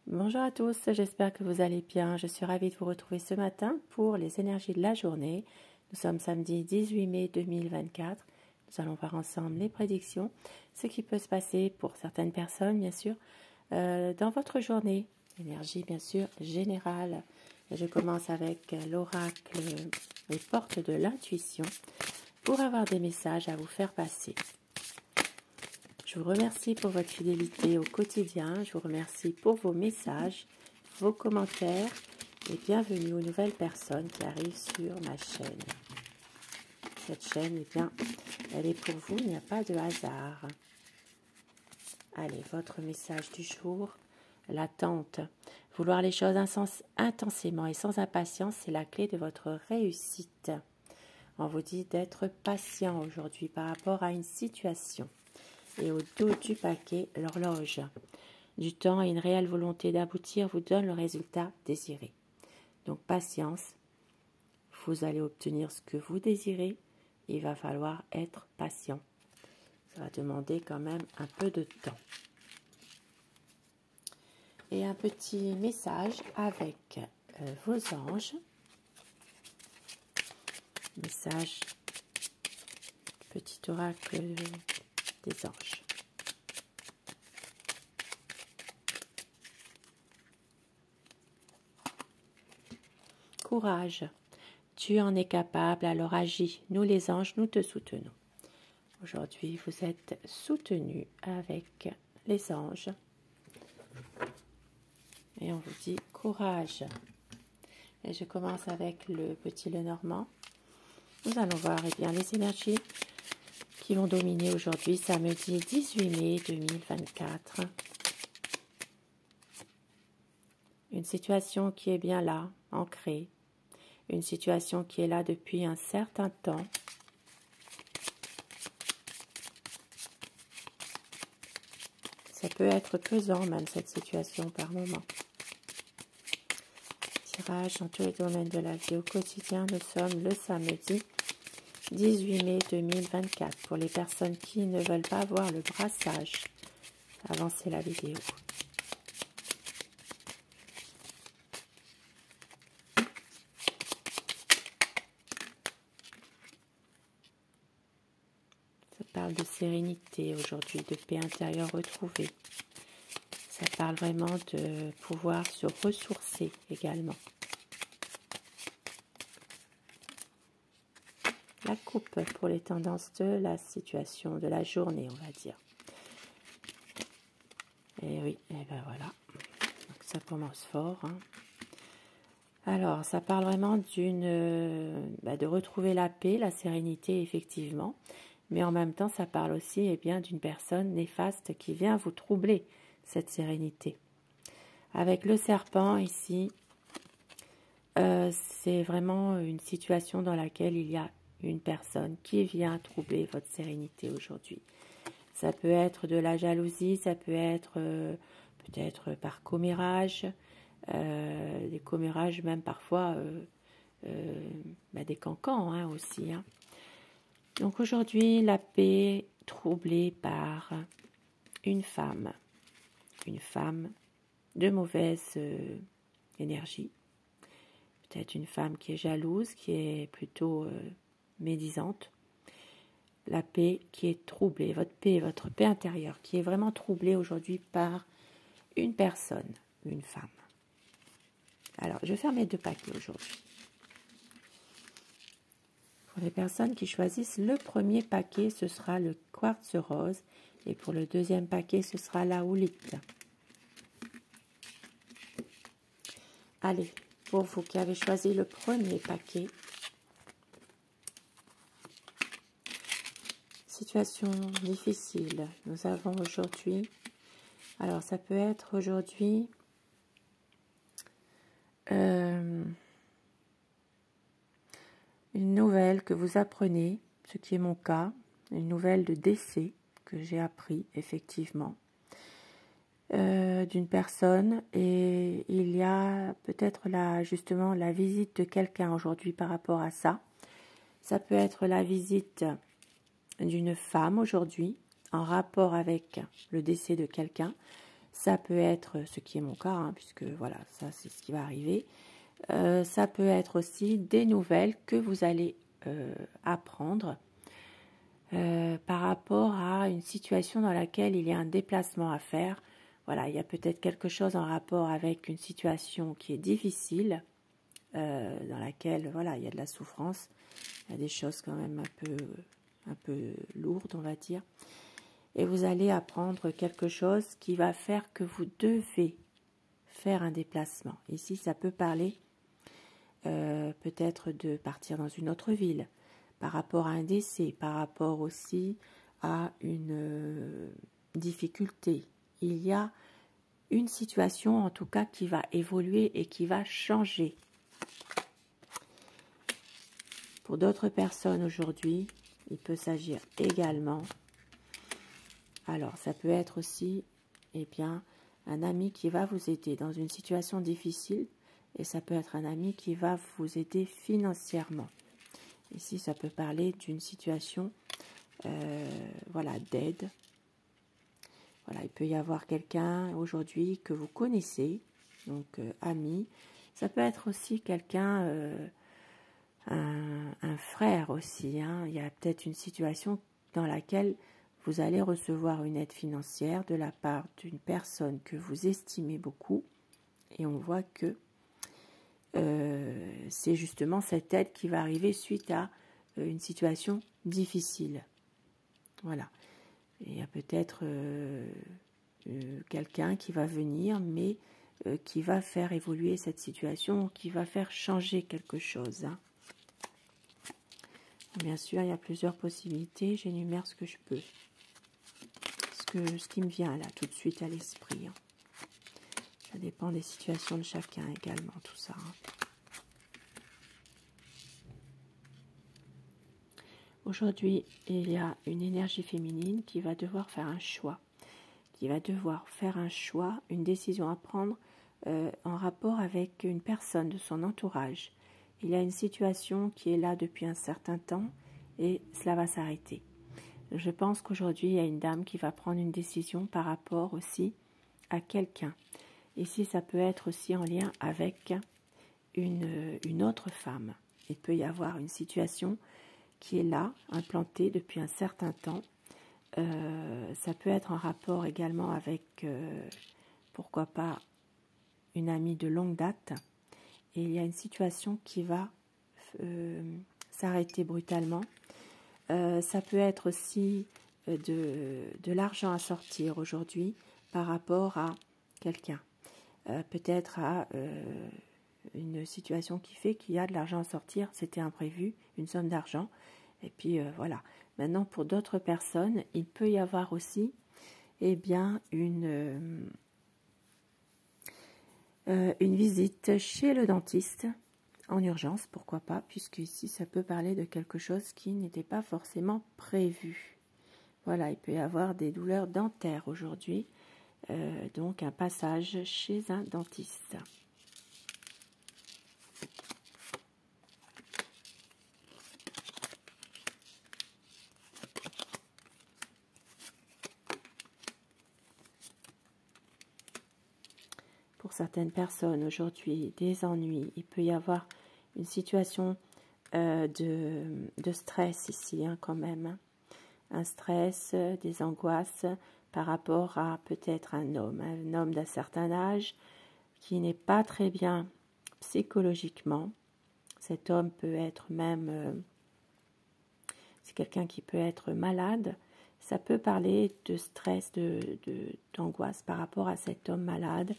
Bonjour à tous, j'espère que vous allez bien. Je suis ravie de vous retrouver ce matin pour les énergies de la journée. Nous sommes samedi 18 mai 2024. Nous allons voir ensemble les prédictions, ce qui peut se passer pour certaines personnes, bien sûr, dans votre journée. Énergie, bien sûr, générale. Et je commence avec l'oracle, les portes de l'intuition, pour avoir des messages à vous faire passer. Je vous remercie pour votre fidélité au quotidien. Je vous remercie pour vos messages, vos commentaires et bienvenue aux nouvelles personnes qui arrivent sur ma chaîne. Cette chaîne, eh bien, elle est pour vous, il n'y a pas de hasard. Allez, votre message du jour, l'attente. Vouloir les choses intensément et sans impatience, c'est la clé de votre réussite. On vous dit d'être patient aujourd'hui par rapport à une situation. Et au dos du paquet, l'horloge. Du temps et une réelle volonté d'aboutir vous donne le résultat désiré. Donc patience, vous allez obtenir ce que vous désirez. Il va falloir être patient. Ça va demander quand même un peu de temps. Et un petit message avec vos anges. Message, petit oracle des anges. Courage, tu en es capable, alors agis. Nous les anges, nous te soutenons. Aujourd'hui, vous êtes soutenus avec les anges. Et on vous dit courage. Et je commence avec le petit Lenormand. Nous allons voir bien, les énergies qui vont dominer aujourd'hui, samedi 18 mai 2024. Une situation qui est bien là, ancrée. Une situation qui est là depuis un certain temps. Ça peut être pesant même cette situation par moment. Tirage dans tous les domaines de la vie au quotidien. Nous sommes le samedi 18 mai 2024. Pour les personnes qui ne veulent pas voir le brassage, avancez la vidéo. Ça parle de sérénité aujourd'hui, de paix intérieure retrouvée. Ça parle vraiment de pouvoir se ressourcer également. La coupe pour les tendances de la situation, de la journée, on va dire. Et oui, et ben voilà. Donc ça commence fort. Hein. Alors, ça parle vraiment de retrouver la paix, la sérénité, effectivement. Mais en même temps, ça parle aussi d'une personne néfaste qui vient vous troubler cette sérénité. Avec le serpent ici, c'est vraiment une situation dans laquelle il y a une personne qui vient troubler votre sérénité aujourd'hui. Ça peut être de la jalousie, ça peut être peut-être par commérage, des commérages même parfois des cancans hein, aussi. Hein. Donc aujourd'hui, la paix troublée par une femme de mauvaise énergie. Peut-être une femme qui est jalouse, qui est plutôt médisante. La paix qui est troublée, votre paix intérieure, qui est vraiment troublée aujourd'hui par une personne, une femme. Alors, je vais faire mes deux paquets aujourd'hui. Pour les personnes qui choisissent le premier paquet, ce sera le quartz rose. Et pour le deuxième paquet, ce sera la houlite. Allez, pour vous qui avez choisi le premier paquet, situation difficile. Nous avons aujourd'hui, alors ça peut être aujourd'hui une nouvelle que vous apprenez, ce qui est mon cas, une nouvelle de décès que j'ai appris effectivement d'une personne, et il y a peut-être justement la visite de quelqu'un aujourd'hui par rapport à ça. Ça peut être la visite d'une femme aujourd'hui en rapport avec le décès de quelqu'un. Ça peut être, ce qui est mon cas, hein, puisque voilà, ça c'est ce qui va arriver. Ça peut être aussi des nouvelles que vous allez apprendre par rapport à une situation dans laquelle il y a un déplacement à faire. Voilà, il y a peut-être quelque chose en rapport avec une situation qui est difficile, dans laquelle voilà, il y a de la souffrance, il y a des choses quand même un peu lourdes, on va dire. Et vous allez apprendre quelque chose qui va faire que vous devez faire un déplacement. Ici, ça peut parler peut-être de partir dans une autre ville, par rapport à un décès, par rapport aussi à une difficulté. Il y a une situation en tout cas qui va évoluer et qui va changer. Pour d'autres personnes aujourd'hui, il peut s'agir également. Alors, ça peut être aussi, eh bien, un ami qui va vous aider dans une situation difficile, et ça peut être un ami qui va vous aider financièrement. Ici, ça peut parler d'une situation, voilà, d'aide. Voilà, il peut y avoir quelqu'un aujourd'hui que vous connaissez, donc ami. Ça peut être aussi quelqu'un, un frère aussi. Hein. Il y a peut-être une situation dans laquelle vous allez recevoir une aide financière de la part d'une personne que vous estimez beaucoup. Et on voit que c'est justement cette aide qui va arriver suite à une situation difficile. Voilà. Et il y a peut-être quelqu'un qui va venir, mais qui va faire évoluer cette situation, qui va faire changer quelque chose. Hein. Bien sûr, il y a plusieurs possibilités. J'énumère ce que je peux. Ce qui me vient là tout de suite à l'esprit. Hein. Ça dépend des situations de chacun également, tout ça. Hein. Aujourd'hui, il y a une énergie féminine qui va devoir faire un choix. Une décision à prendre en rapport avec une personne de son entourage. Il y a une situation qui est là depuis un certain temps et cela va s'arrêter. Je pense qu'aujourd'hui, il y a une dame qui va prendre une décision par rapport aussi à quelqu'un. Ici, ça peut être aussi en lien avec une autre femme. Il peut y avoir une situation qui est là, implantée depuis un certain temps. Ça peut être en rapport également avec, pourquoi pas, une amie de longue date. Et il y a une situation qui va s'arrêter brutalement. Ça peut être aussi de l'argent à sortir aujourd'hui par rapport à quelqu'un. Peut-être à une situation qui fait qu'il y a de l'argent à sortir, c'était imprévu, une somme d'argent. Et puis voilà. Maintenant, pour d'autres personnes, il peut y avoir aussi une visite chez le dentiste en urgence, pourquoi pas, puisque ici ça peut parler de quelque chose qui n'était pas forcément prévu. Voilà, il peut y avoir des douleurs dentaires aujourd'hui, donc un passage chez un dentiste. Pour certaines personnes aujourd'hui, des ennuis, il peut y avoir une situation de stress ici, hein, quand même. Hein. Un stress, des angoisses par rapport à peut-être un homme d'un certain âge qui n'est pas très bien psychologiquement. Cet homme peut être même, c'est quelqu'un qui peut être malade. Ça peut parler de stress, d'angoisse par rapport à cet homme malade.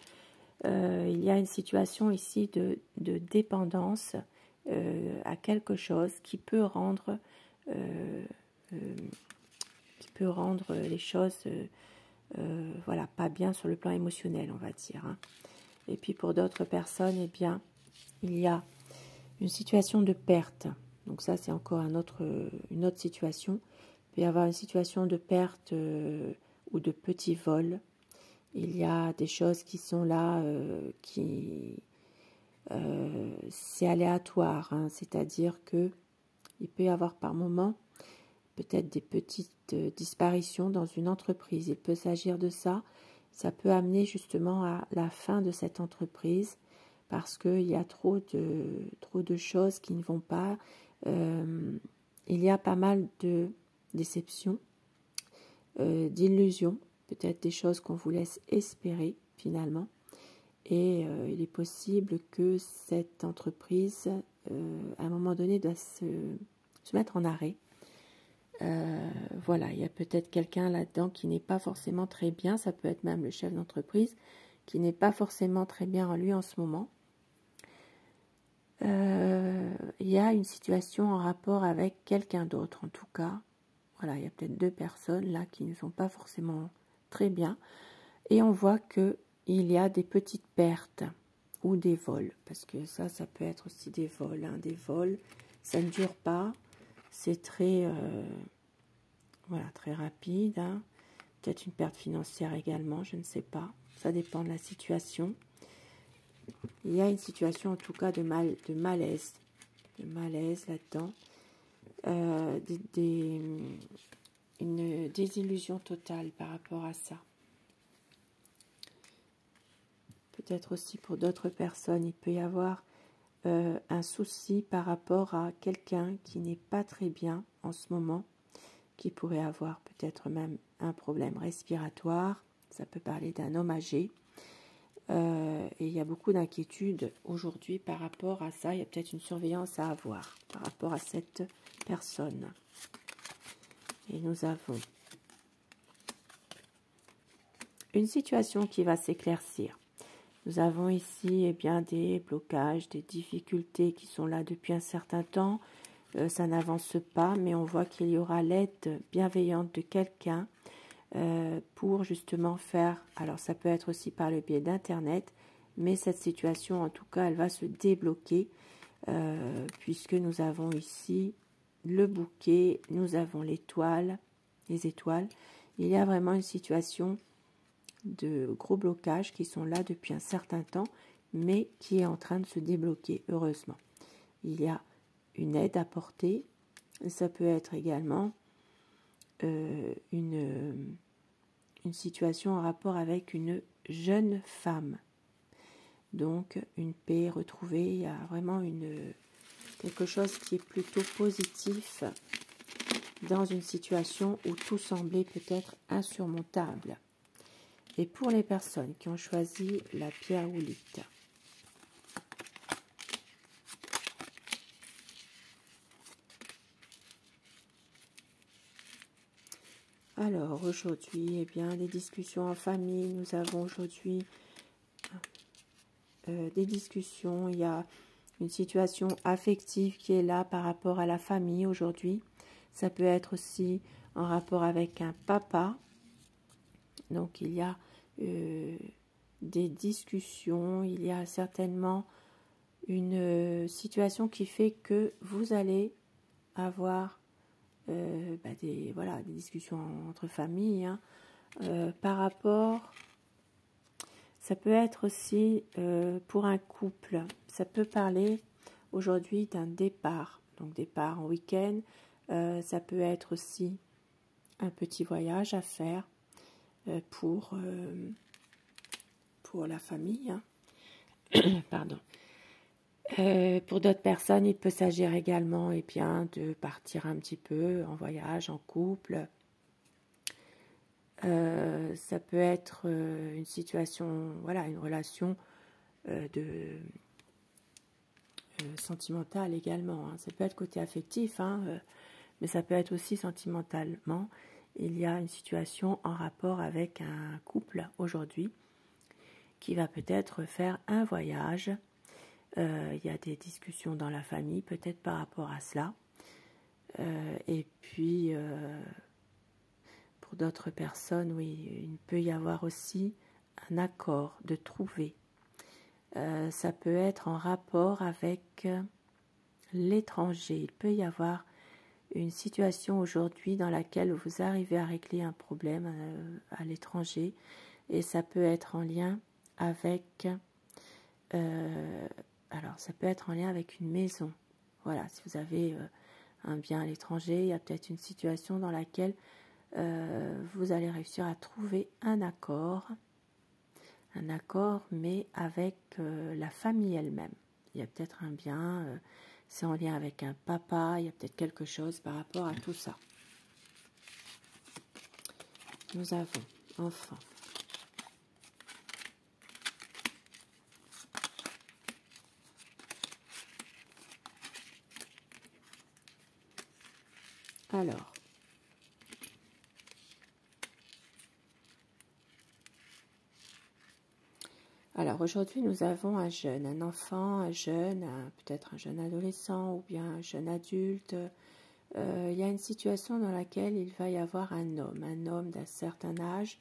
Il y a une situation ici de dépendance à quelque chose qui peut rendre les choses voilà, pas bien sur le plan émotionnel, on va dire. Hein. Et puis pour d'autres personnes, eh bien, il y a une situation de perte. Donc ça, c'est encore une autre situation. Il peut y avoir une situation de perte ou de petit vol. Il y a des choses qui sont là, c'est aléatoire, hein, c'est-à-dire que il peut y avoir par moment peut-être des petites disparitions dans une entreprise. Il peut s'agir de ça. ça peut amener justement à la fin de cette entreprise parce qu'il y a trop de choses qui ne vont pas. Il y a pas mal de déceptions, d'illusions, peut-être des choses qu'on vous laisse espérer finalement. Et il est possible que cette entreprise, à un moment donné, doit se mettre en arrêt. Voilà, il y a peut-être quelqu'un là-dedans qui n'est pas forcément très bien, ça peut être même le chef d'entreprise, qui n'est pas forcément très bien en lui en ce moment. Il y a une situation en rapport avec quelqu'un d'autre, en tout cas. Voilà, il y a peut-être 2 personnes là qui ne sont pas forcément très bien. Et on voit qu'il y a des petites pertes ou des vols. Parce que ça peut être aussi des vols. Hein. Des vols, ça ne dure pas. C'est très, voilà, très rapide. Hein. Peut-être une perte financière également, je ne sais pas. Ça dépend de la situation. Il y a une situation en tout cas de malaise là-dedans. Une désillusion totale par rapport à ça. Peut-être aussi pour d'autres personnes, il peut y avoir un souci par rapport à quelqu'un qui n'est pas très bien en ce moment, qui pourrait avoir peut-être même un problème respiratoire. Ça peut parler d'un homme âgé. Et il y a beaucoup d'inquiétudes aujourd'hui par rapport à ça. Il y a peut-être une surveillance à avoir par rapport à cette personne. Et nous avons une situation qui va s'éclaircir. Nous avons ici eh bien, des blocages, des difficultés qui sont là depuis un certain temps. Ça n'avance pas, mais on voit qu'il y aura l'aide bienveillante de quelqu'un pour justement faire, alors ça peut être aussi par le biais d'Internet, mais cette situation en tout cas elle va se débloquer puisque nous avons ici le bouquet, nous avons les étoiles. Il y a vraiment une situation de gros blocages qui sont là depuis un certain temps, mais qui est en train de se débloquer, heureusement. Il y a une aide apportée, ça peut être également une situation en rapport avec une jeune femme. Donc, une paix retrouvée, il y a vraiment quelque chose qui est plutôt positif dans une situation où tout semblait peut-être insurmontable. Et pour les personnes qui ont choisi la pierre oolite, alors aujourd'hui, eh bien, des discussions en famille. Nous avons aujourd'hui des discussions. Il y a une situation affective qui est là par rapport à la famille aujourd'hui. Ça peut être aussi en rapport avec un papa. Donc il y a des discussions, il y a certainement une situation qui fait que vous allez avoir des discussions entre familles hein, par rapport. Ça peut être aussi pour un couple, ça peut parler aujourd'hui d'un départ, donc départ en week-end, ça peut être aussi un petit voyage à faire pour la famille. Hein. Pardon. Pour d'autres personnes, il peut s'agir également eh bien, de partir un petit peu en voyage, en couple. Ça peut être une situation, voilà, une relation sentimentale également. Hein. Ça peut être côté affectif, hein, mais ça peut être aussi sentimentalement. Il y a une situation en rapport avec un couple aujourd'hui qui va peut-être faire un voyage. Il y a des discussions dans la famille, peut-être par rapport à cela. Et puis, pour d'autres personnes, oui, il peut y avoir aussi un accord de trouver. Ça peut être en rapport avec l'étranger. Il peut y avoir une situation aujourd'hui dans laquelle vous arrivez à régler un problème à l'étranger et ça peut être en lien avec alors ça peut être en lien avec une maison. Voilà, si vous avez un bien à l'étranger, il y a peut-être une situation dans laquelle vous allez réussir à trouver un accord un accord, mais avec la famille elle-même. Il y a peut-être un bien, c'est en lien avec un papa, il y a peut-être quelque chose par rapport à tout ça. Nous avons enfant. Alors aujourd'hui, nous avons un jeune, un enfant, un jeune, peut-être un jeune adolescent ou bien un jeune adulte. Il y a une situation dans laquelle il va y avoir un homme d'un certain âge,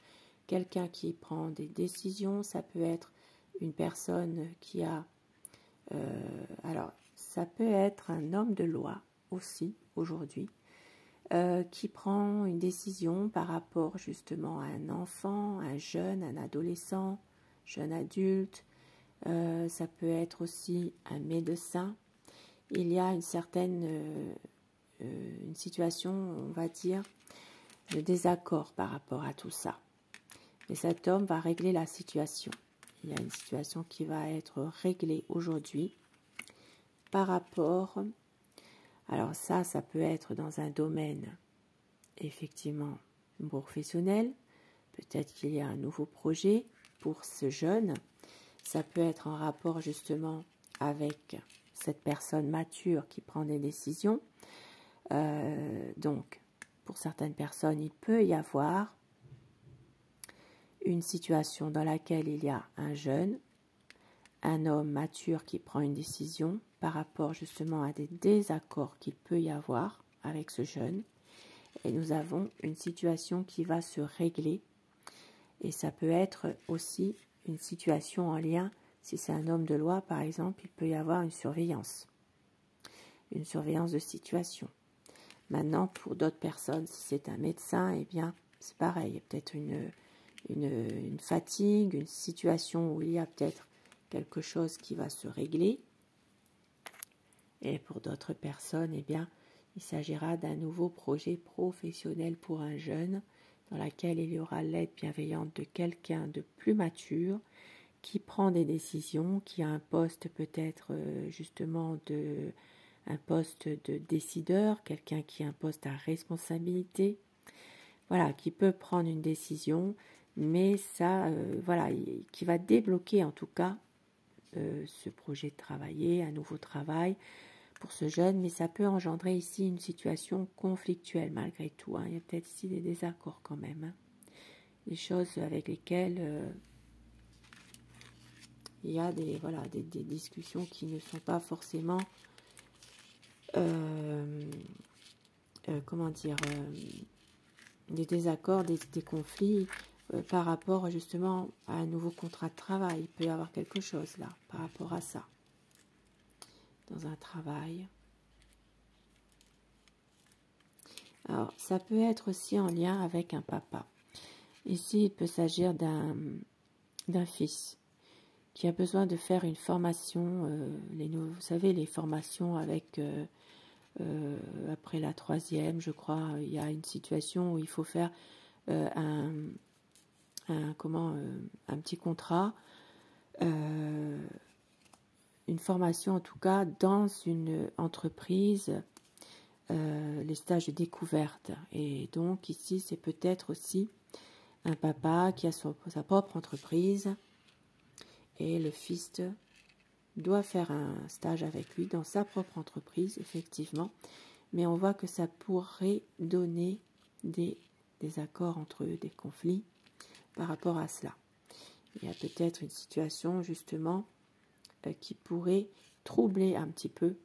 quelqu'un qui prend des décisions. Ça peut être une personne qui a... alors, ça peut être un homme de loi aussi aujourd'hui, qui prend une décision par rapport justement à un enfant, un jeune, un adolescent, jeune adulte, ça peut être aussi un médecin. Il y a une certaine une situation, on va dire, de désaccord par rapport à tout ça. Mais cet homme va régler la situation. Il y a une situation qui va être réglée aujourd'hui par rapport... Alors ça peut être dans un domaine effectivement professionnel. Peut-être qu'il y a un nouveau projet pour ce jeune. Ça peut être en rapport justement avec cette personne mature qui prend des décisions. Donc, pour certaines personnes, il peut y avoir une situation dans laquelle il y a un jeune, un homme mature qui prend une décision par rapport justement à des désaccords qu'il peut y avoir avec ce jeune. Et nous avons une situation qui va se régler. Et ça peut être aussi une situation en lien, si c'est un homme de loi par exemple, il peut y avoir une surveillance de situation. Maintenant, pour d'autres personnes, si c'est un médecin, eh bien, c'est pareil, il y a peut-être une fatigue, une situation où il y a peut-être quelque chose qui va se régler. Et pour d'autres personnes, eh bien, il s'agira d'un nouveau projet professionnel pour un jeune, dans lequel il y aura l'aide bienveillante de quelqu'un de plus mature, qui prend des décisions, qui a un poste peut-être justement un poste de décideur, quelqu'un qui a un poste à responsabilité, voilà, qui peut prendre une décision, mais ça, voilà, qui va débloquer en tout cas ce projet de travailler, un nouveau travail pour ce jeune, mais ça peut engendrer ici une situation conflictuelle malgré tout. Il y a peut-être ici des désaccords quand même, des choses avec lesquelles il y a des discussions qui ne sont pas forcément des désaccords, des conflits par rapport justement à un nouveau contrat de travail. Il peut y avoir quelque chose là par rapport à ça dans un travail. Alors ça peut être aussi en lien avec un papa. Ici il peut s'agir d'un fils qui a besoin de faire une formation, vous savez, les formations avec après la 3e, je crois, il y a une situation où il faut faire un petit contrat, une formation en tout cas dans une entreprise, les stages de découverte. Et donc ici, c'est peut-être aussi un papa qui a sa propre entreprise et le fils doit faire un stage avec lui dans sa propre entreprise, effectivement. Mais on voit que ça pourrait donner des accords entre eux, des conflits par rapport à cela. Il y a peut-être une situation justement qui pourrait troubler un petit peu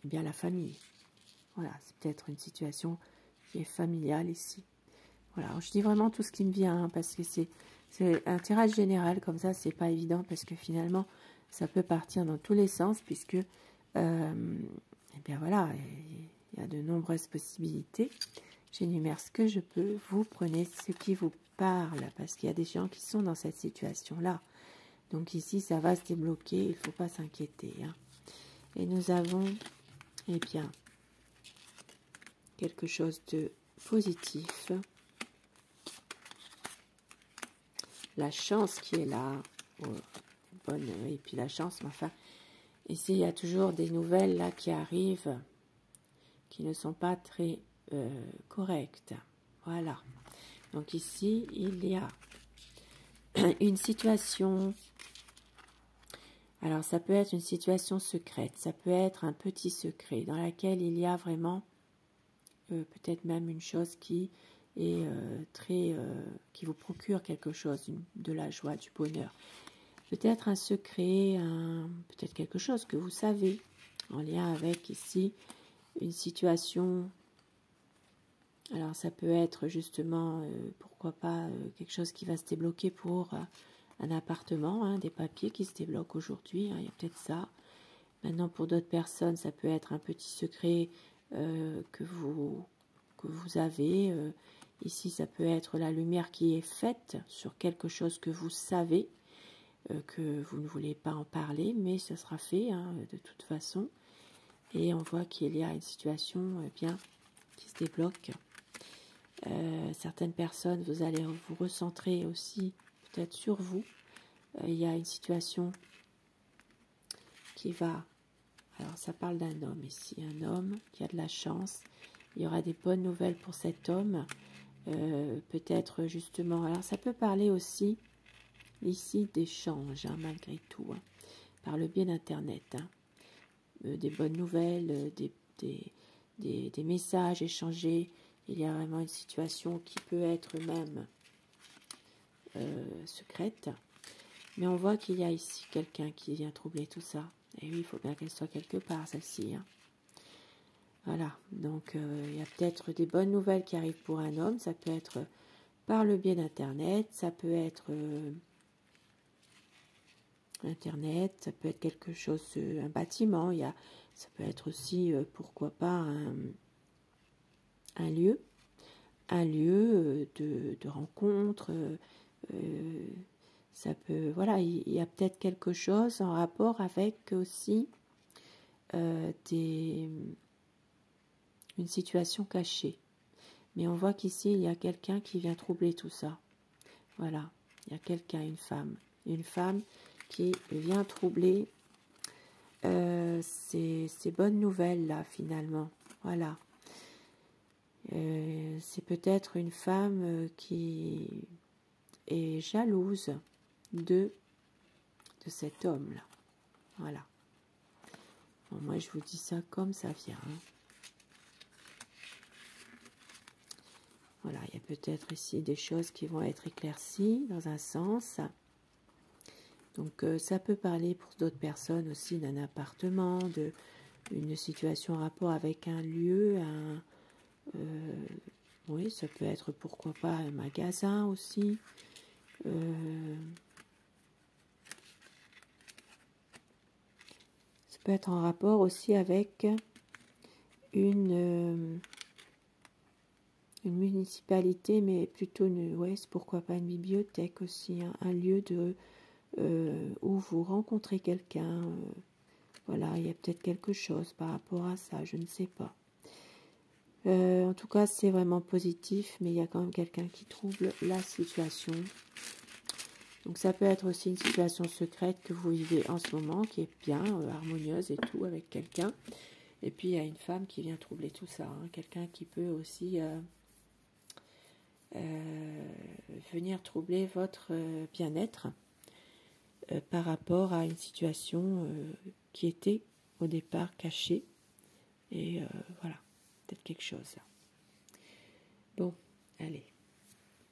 bien la famille. Voilà, c'est peut-être une situation qui est familiale ici. Voilà, alors je dis vraiment tout ce qui me vient, parce que c'est un tirage général comme ça, c'est pas évident, parce que finalement, ça peut partir dans tous les sens, puisque, eh bien voilà, il y a de nombreuses possibilités. J'énumère ce que je peux, vous prenez ce qui vous parle, parce qu'il y a des gens qui sont dans cette situation-là. Donc ici, ça va se débloquer, il ne faut pas s'inquiéter. Et nous avons, eh bien, quelque chose de positif. la chance qui est là. Bonne, et puis la chance, mais enfin, ici, il y a toujours des nouvelles là qui arrivent, qui ne sont pas très correctes. Voilà. Donc ici, il y a une situation. Alors, ça peut être une situation secrète, ça peut être un petit secret dans laquelle il y a vraiment peut-être même une chose qui est qui vous procure quelque chose, de la joie, du bonheur. Peut-être un secret, peut-être quelque chose que vous savez, en lien avec ici une situation. Alors ça peut être justement, pourquoi pas, quelque chose qui va se débloquer pour un appartement, hein, des papiers qui se débloquent aujourd'hui, hein, il y a peut-être ça. Maintenant pour d'autres personnes, ça peut être un petit secret que vous avez. Ici, ça peut être la lumière qui est faite sur quelque chose que vous savez, que vous ne voulez pas en parler, mais ça sera fait hein, de toute façon. Et on voit qu'il y a une situation bien qui se débloque. Certaines personnes, vous allez vous recentrer aussi peut-être sur vous. Il y a une situation qui va... Alors ça parle d'un homme ici, un homme qui a de la chance. Il y aura des bonnes nouvelles pour cet homme. Peut-être justement... Alors ça peut parler aussi ici d'échanges, hein, malgré tout, hein, par le biais d'Internet. Hein. Des bonnes nouvelles, des messages échangés. Il y a vraiment une situation qui peut être même secrète. Mais on voit qu'il y a ici quelqu'un qui vient troubler tout ça. Et oui, il faut bien qu'elle soit quelque part, celle-ci. Hein. Voilà, donc il y a peut-être des bonnes nouvelles qui arrivent pour un homme. Ça peut être par le biais d'Internet, ça peut être... Internet, ça peut être quelque chose, un bâtiment, ça peut être aussi, pourquoi pas, un lieu de rencontre, ça peut, voilà, il y a peut-être quelque chose en rapport avec aussi une situation cachée. Mais on voit qu'ici, il y a quelqu'un qui vient troubler tout ça. Voilà, il y a quelqu'un, une femme qui vient troubler ces bonnes nouvelles-là, finalement. Voilà. C'est peut-être une femme qui est jalouse de cet homme-là. Voilà. Bon, moi, je vous dis ça comme ça vient. Hein. Voilà, il y a peut-être ici des choses qui vont être éclaircies dans un sens. Donc ça peut parler pour d'autres personnes aussi d'un appartement, d'une situation en rapport avec un lieu, oui, ça peut être pourquoi pas un magasin aussi. Ça peut être en rapport aussi avec une municipalité, mais plutôt ouais, pourquoi pas une bibliothèque aussi, hein, un lieu où vous rencontrez quelqu'un. Voilà, il y a peut-être quelque chose par rapport à ça, je ne sais pas. En tout cas, c'est vraiment positif, mais il y a quand même quelqu'un qui trouble la situation. Donc ça peut être aussi une situation secrète que vous vivez en ce moment, qui est bien, harmonieuse et tout, avec quelqu'un. Et puis il y a une femme qui vient troubler tout ça, hein, quelqu'un qui peut aussi venir troubler votre bien-être par rapport à une situation qui était au départ cachée. Et voilà, peut-être quelque chose. Bon, allez,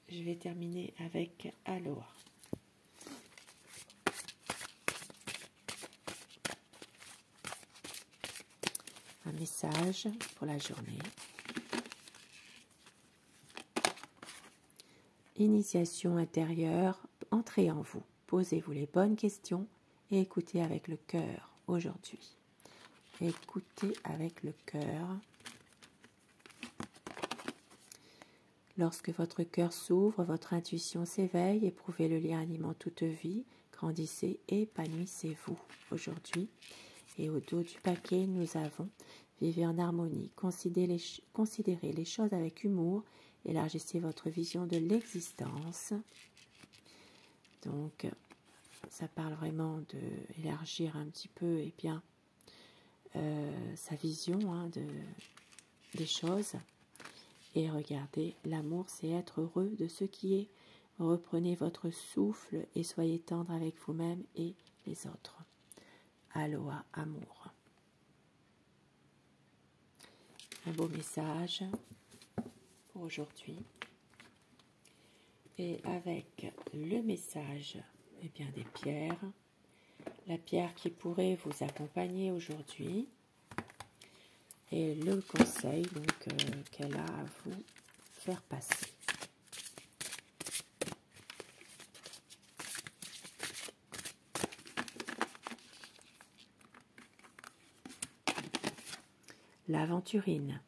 je vais terminer avec Aloha. Un message pour la journée. Initiation intérieure, entrez en vous. Posez-vous les bonnes questions et écoutez avec le cœur aujourd'hui. Écoutez avec le cœur. Lorsque votre cœur s'ouvre, votre intuition s'éveille, éprouvez le lien animant toute vie, grandissez et épanouissez-vous aujourd'hui. Et au dos du paquet, nous avons « Vivez en harmonie, considérez les choses avec humour, élargissez votre vision de l'existence. Donc, ça parle vraiment d'élargir un petit peu sa vision des choses. Et regardez, l'amour, c'est être heureux de ce qui est. Reprenez votre souffle et soyez tendre avec vous-même et les autres. Aloha, amour. Un beau message pour aujourd'hui. Et avec le message des pierres, la pierre qui pourrait vous accompagner aujourd'hui et le conseil qu'elle a à vous faire passer. L'aventurine,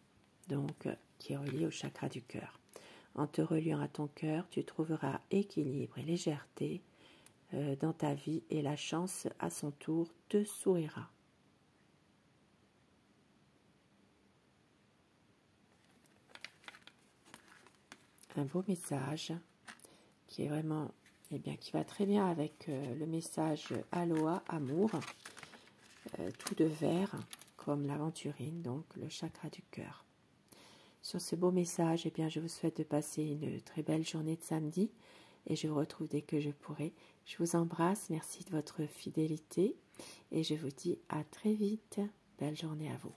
qui est reliée au chakra du cœur. En te reliant à ton cœur, tu trouveras équilibre et légèreté dans ta vie et la chance à son tour te sourira. Un beau message qui est vraiment, qui va très bien avec le message Aloha, amour, tout de vert comme l'aventurine, donc le chakra du cœur. Sur ce beau message, je vous souhaite de passer une très belle journée de samedi et je vous retrouve dès que je pourrai. Je vous embrasse, merci de votre fidélité et je vous dis à très vite. Belle journée à vous.